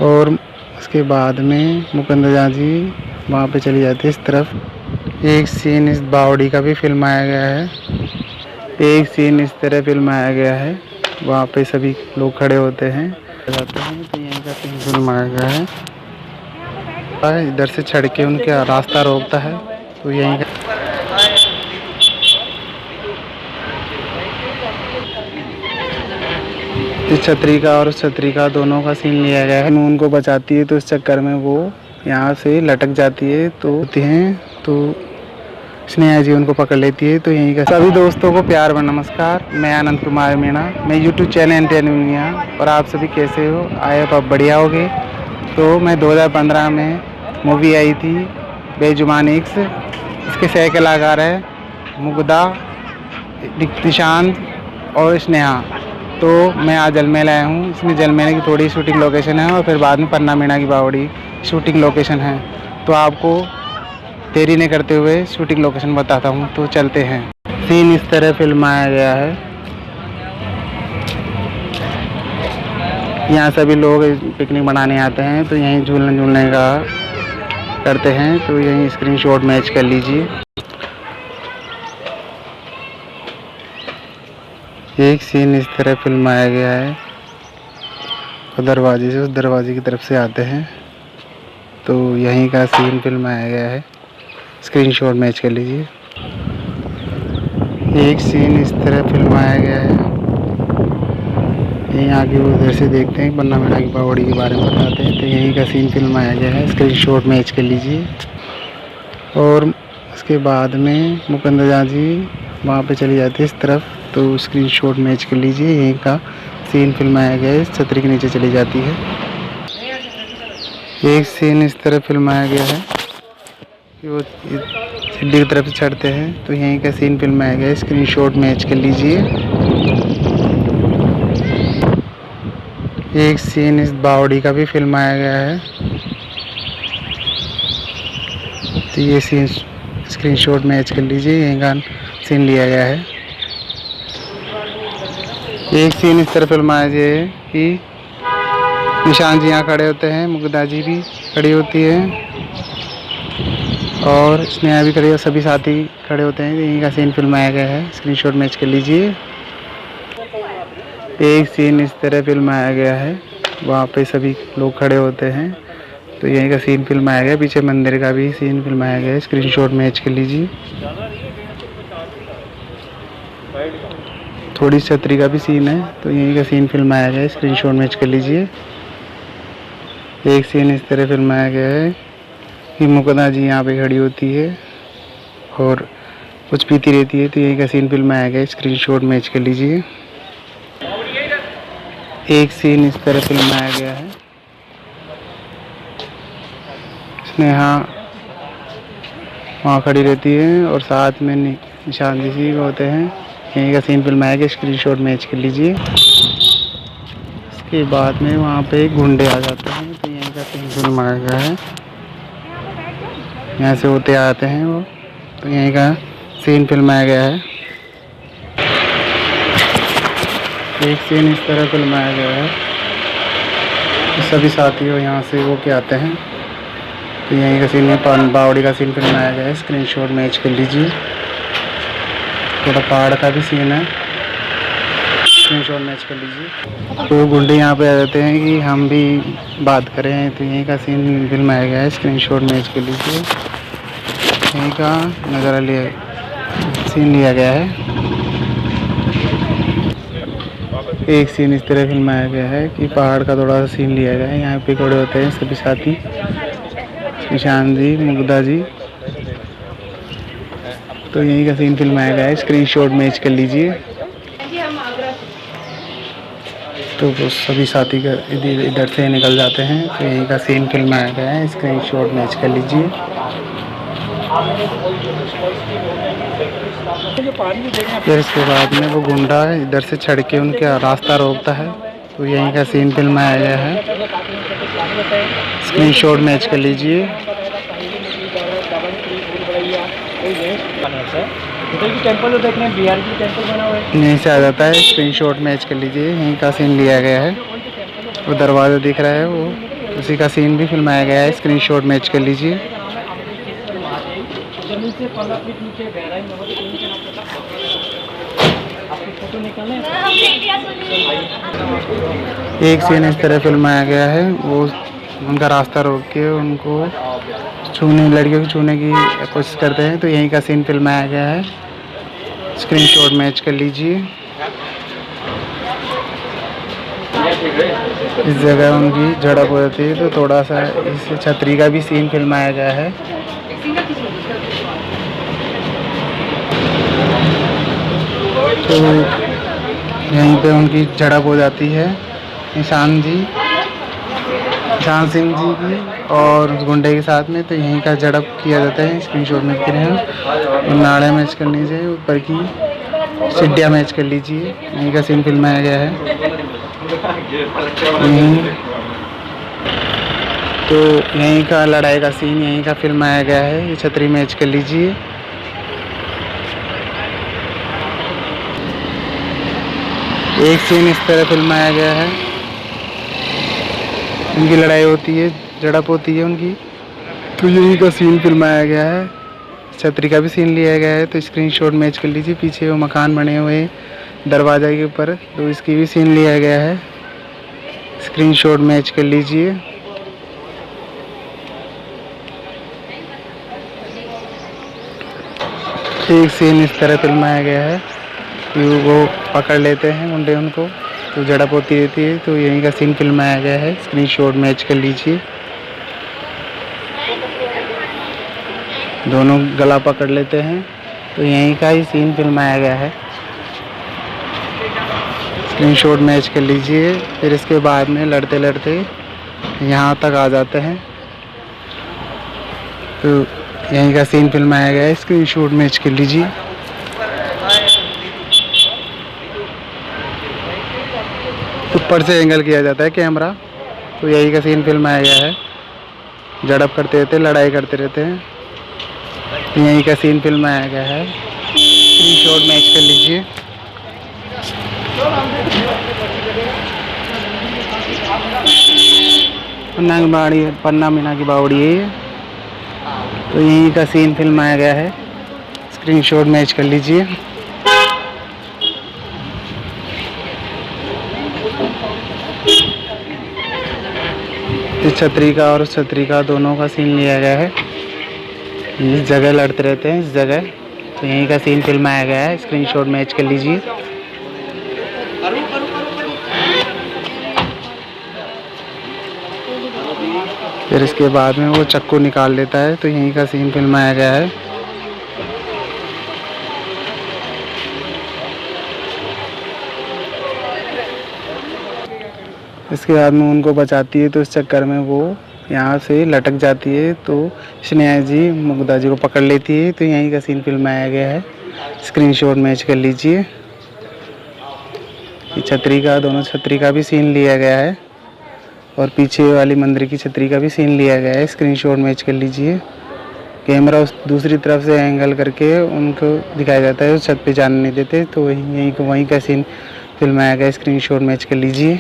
और उसके बाद में मुकुंदजा जी वहाँ पे चली जाती है इस तरफ। एक सीन इस बावड़ी का भी फिल्माया गया है। एक सीन इस तरह फिल्माया गया है, वहाँ पे सभी लोग खड़े होते हैं जाते हैं, तो यहीं का सीन फिल्माया गया है। इधर से चढ़ के उनका रास्ता रोकता है, तो यहीं का इस छतरी का और उस छतरी का दोनों का सीन लिया गया है। उनको बचाती है तो इस चक्कर में वो यहाँ से लटक जाती है, तो स्नेहा जी उनको पकड़ लेती है। तो यहीं का सभी दोस्तों को प्यार व नमस्कार। मैं आनंद कुमार मीणा, मैं यूट्यूब चैनल एंटरटेनमेंट और आप सभी कैसे हो? आए आप बढ़िया होगे। तो मैं 2015 में मूवी आई थी बेजुबान इश्क। इसके सह कलाकार है मुग्धा, निशांत और स्नेहा। तो मैं आज जलमेल आया हूँ। इसमें जलमेल की थोड़ी शूटिंग लोकेशन है और फिर बाद में पन्ना मीणा की बावड़ी शूटिंग लोकेशन है। तो आपको देरी नहीं करते हुए शूटिंग लोकेशन बताता हूँ, तो चलते हैं। सीन इस तरह फिल्माया गया है। यहाँ सभी लोग पिकनिक मनाने आते हैं, तो यहीं झूलने का करते हैं। तो यहीं स्क्रीनशॉट मैच कर लीजिए। एक सीन इस तरह फिल्माया गया है। और दरवाजे से उस दरवाजे की तरफ से आते हैं, तो यहीं का सीन फिल्माया गया है। स्क्रीनशॉट मैच कर लीजिए। एक सीन इस तरह फिल्माया गया है। यहीं आगे उधर से देखते हैं, पन्ना मीणा की बावड़ी के बारे में बताते हैं। तो यहीं का सीन फिल्माया गया है। स्क्रीनशॉट मैच कर लीजिए। और उसके बाद में मुकुंदजा जी वहाँ पे चली जाती है इस तरफ, तो स्क्रीनशॉट मैच कर लीजिए। यहीं का सीन फिल्माया गया है। इस छतरी के नीचे चली जाती है। एक सीन इस तरह फिल्माया गया है कि वो सीढ़ी की तरफ से चढ़ते हैं, तो यहीं का सीन फिल्माया गया है। स्क्रीनशॉट मैच कर लीजिए। एक सीन इस बावड़ी का भी फिल्माया गया है, तो ये सीन स्क्रीनशॉट मैच कर लीजिए। यहीं का सीन लिया गया है। एक सीन इस तरह फिल्माया गया है कि निशांत जी यहाँ खड़े होते हैं, मुग्धा जी भी खड़ी होती है और स्नेहा भी खड़ी है, सभी साथी खड़े होते हैं। यहीं का सीन फिल्माया गया है। स्क्रीनशॉट मैच कर लीजिए। एक सीन इस तरह फिल्माया गया है, वहाँ पे सभी लोग खड़े होते हैं, तो यहीं का सीन फिल्माया गया है। पीछे मंदिर का भी सीन फिल्माया गया है। स्क्रीनशॉट मैच कर लीजिए। थोड़ी छतरी का भी सीन है, तो यहीं का सीन फिल्माया गया है। स्क्रीनशॉट मैच कर लीजिए। एक सीन इस तरह फिल्माया गया है कि मुकुंदा जी यहाँ पे खड़ी होती है और कुछ पीती रहती है, तो यहीं का सीन फिल्माया गया है। स्क्रीनशॉट मैच कर लीजिए। एक सीन इस तरह फिल्माया गया है। स्नेहा वहाँ खड़ी रहती है और साथ में निशांत जी भी होते हैं। यहीं का सीन फिल्माया गया। स्क्रीनशॉट मैच कर लीजिए। इसके बाद में वहाँ पे गुंडे आ जाते हैं, तो यहीं का सीन फिल्माया गया है। यहाँ से होते आते हैं वो, तो यहीं का सीन फिल्माया गया है। एक सीन इस तरह फिल्माया गया है। सभी साथी यहाँ से वो के आते हैं, तो यहीं का सीन बावड़ी का सीन फिल्माया गया है। स्क्रीनशॉट मैच कर लीजिए। थोड़ा पहाड़ का भी सीन है। स्क्रीनशॉट मैच कर लीजिए। तो गुंडे यहाँ पे आ जाते हैं कि हम भी बात करें, तो यहीं का सीन फिल्माया गया है। स्क्रीनशॉट मैच कर लीजिए। यहीं का नज़ारा सीन लिया गया है। एक सीन इस तरह फिल्माया गया है कि पहाड़ का थोड़ा सा सीन लिया गया है। यहाँ पे खड़े होते हैं सभी साथी, निशांत जी, मुग्धा जी, तो यहीं का सीन फिल्माया गया है। स्क्रीनशॉट मैच कर लीजिए। तो वो सभी साथी इधर से निकल जाते हैं, तो यहीं का सीन फिल्माया गया है। स्क्रीनशॉट मैच कर लीजिए। फिर इसके बाद में वो गुंडा इधर से चढ़ के उनका रास्ता रोकता है, तो यहीं का सीन फिल्माया गया है। स्क्रीनशॉट मैच कर लीजिए। यहीं से आ जाता है। स्क्रीनशॉट मैच कर लीजिए। यहीं का सीन लिया गया है। वो दरवाज़ा दिख रहा है, वो उसी का सीन भी फिल्माया गया है, स्क्रीनशॉट मैच कर लीजिए। एक सीन इस तरह फिल्माया गया है, वो उनका रास्ता रोक के उनको लड़कियों को छूने की कोशिश करते हैं, तो यहीं का सीन फिल्माया गया है, स्क्रीनशॉट मैच कर लीजिए। इस जगह उनकी झड़प हो जाती है, तो थोड़ा सा इस छतरी का भी सीन फिल्माया गया है। तो यहीं पे उनकी झड़प हो जाती है निशान सिंह जी की और उस गुंडे के साथ में, तो यहीं का झड़प किया जाता है, स्क्रीनशॉट मैच कर रहे हैं। नाड़ा मैच कर लीजिए, ऊपर की सीढ़ियाँ मैच कर लीजिए, यहीं का सीन फिल्माया गया है। तो यहीं का लड़ाई का सीन यहीं का फिल्माया गया है, ये छतरी मैच कर लीजिए। एक सीन इस तरह फिल्माया गया है, उनकी लड़ाई होती है, झड़प होती है उनकी, तो यहीं का सीन फिल्माया गया है, छतरी का भी सीन लिया गया है, तो स्क्रीनशॉट मैच कर लीजिए। पीछे वो मकान बने हुए हैं दरवाजा के ऊपर, तो इसकी भी सीन लिया गया है, स्क्रीनशॉट मैच कर लीजिए। एक सीन इस तरह फिल्माया गया है कि वो पकड़ लेते हैं मुंडे उनको, तो झड़प होती रहती है, तो यहीं का सीन फिल्माया गया है, स्क्रीनशॉट मैच कर लीजिए। दोनों गला पकड़ लेते हैं, तो यहीं का ही सीन फिल्माया गया है, स्क्रीनशॉट मैच कर लीजिए। फिर इसके बाद में लड़ते लड़ते यहाँ तक आ जाते हैं, तो यहीं का सीन फिल्माया गया है, स्क्रीनशॉट मैच कर लीजिए। ऊपर से एंगल किया जाता है कैमरा, तो यही का सीन फिल्माया गया है, झड़प करते रहते, लड़ाई करते रहते हैं, यहीं का सीन फिल्माया गया है, स्क्रीनशॉट मैच कर लीजिए। पन्ना मीना की बावड़ी है, तो यहीं का सीन फिल्माया गया है, स्क्रीनशॉट मैच कर लीजिए। इस छतरी का और उस छतरी का दोनों का सीन लिया गया है, इस जगह लड़ते रहते हैं, इस जगह, तो यहीं का सीन फिल्माया गया है, स्क्रीनशॉट मैच कर लीजिए। फिर इसके बाद में वो चक्कू निकाल लेता है, तो यहीं का सीन फिल्माया गया है। इसके बाद में उनको बचाती है, तो इस चक्कर में वो यहाँ से लटक जाती है, तो स्नेहा जी मुग्धा जी को पकड़ लेती है, तो यहीं का सीन फिल्माया गया है, स्क्रीनशॉट मैच कर लीजिए। छतरी का, दोनों छतरी का भी सीन लिया गया है, और पीछे वाली मंदिर की छतरी का भी सीन लिया गया है, स्क्रीनशॉट मैच कर लीजिए। कैमरा उस दूसरी तरफ से एंगल करके उनको दिखाया जाता है, उस छत पे जाने नहीं देते, तो वहीं का सीन फिल्माया गया है, स्क्रीनशॉट मैच कर लीजिए।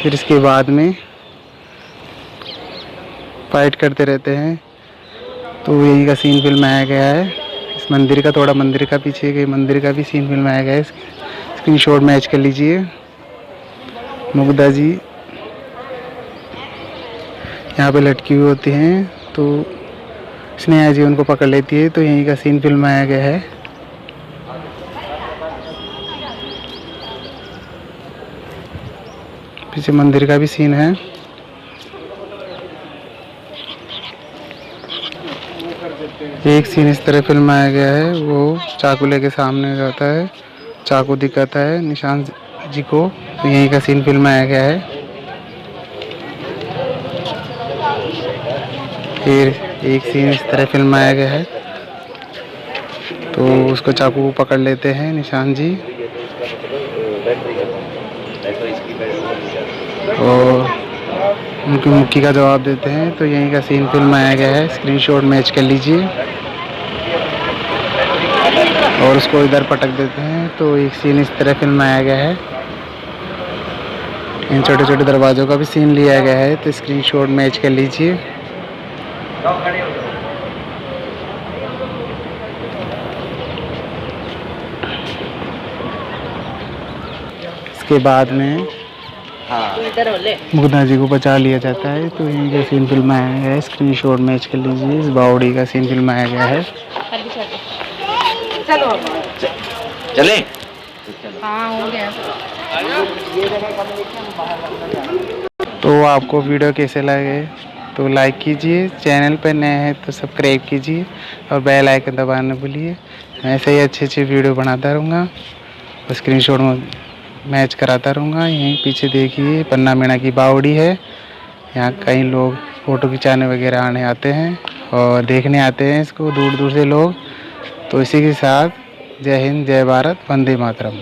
फिर इसके बाद में फाइट करते रहते हैं, तो यही का सीन फिल्माया गया है, इस मंदिर का, थोड़ा मंदिर का पीछे के मंदिर का भी सीन फिल्माया गया है, स्क्रीनशॉट मैच कर लीजिए। मुग्धा जी यहाँ पे लटकी हुई होती हैं, तो स्नेहा जी उनको पकड़ लेती है, तो यहीं का सीन फिल्माया गया है। पीछे मंदिर का भी सीन है। एक सीन इस तरह फिल्माया गया है, वो चाकू लेके सामने जाता है, चाकू दिखाता है निशान जी को, तो यहीं का सीन फिल्माया गया है। फिर एक सीन इस तरह फिल्माया गया है, तो उसको चाकू को पकड़ लेते हैं निशान जी, और उनकी मुक्की का जवाब देते हैं, तो यहीं का सीन फिल्माया गया है, स्क्रीनशॉट मैच कर लीजिए। और उसको इधर पटक देते हैं, तो एक सीन इस तरह फिल्माया गया है, इन छोटे छोटे दरवाज़ों का भी सीन लिया गया है, तो स्क्रीनशॉट मैच कर लीजिए। इसके बाद में मुग्धा जी को बचा लिया जाता है, तो यहीं का सीन फिल्माया गया है। स्क्रीनशॉट मैच कर लीजिए। इस बावड़ी का सीन फिल्माया गया है। चले हाँ हो गया। तो आपको वीडियो कैसे लगे तो लाइक कीजिए, चैनल पर नए हैं तो सब्सक्राइब कीजिए और बेल आइकन दबाना न भूलिए। मैं ऐसे ही अच्छे अच्छे वीडियो बनाता रहूँगा और स्क्रीनशॉट में मैच कराता रहूँगा। यहीं पीछे देखिए पन्ना मेना की बावड़ी है। यहाँ कई लोग फ़ोटो खिंचाने वगैरह आने आते हैं और देखने आते हैं इसको दूर दूर से लोग। तो इसी के साथ जय हिंद, जय भारत, वंदे मातरम।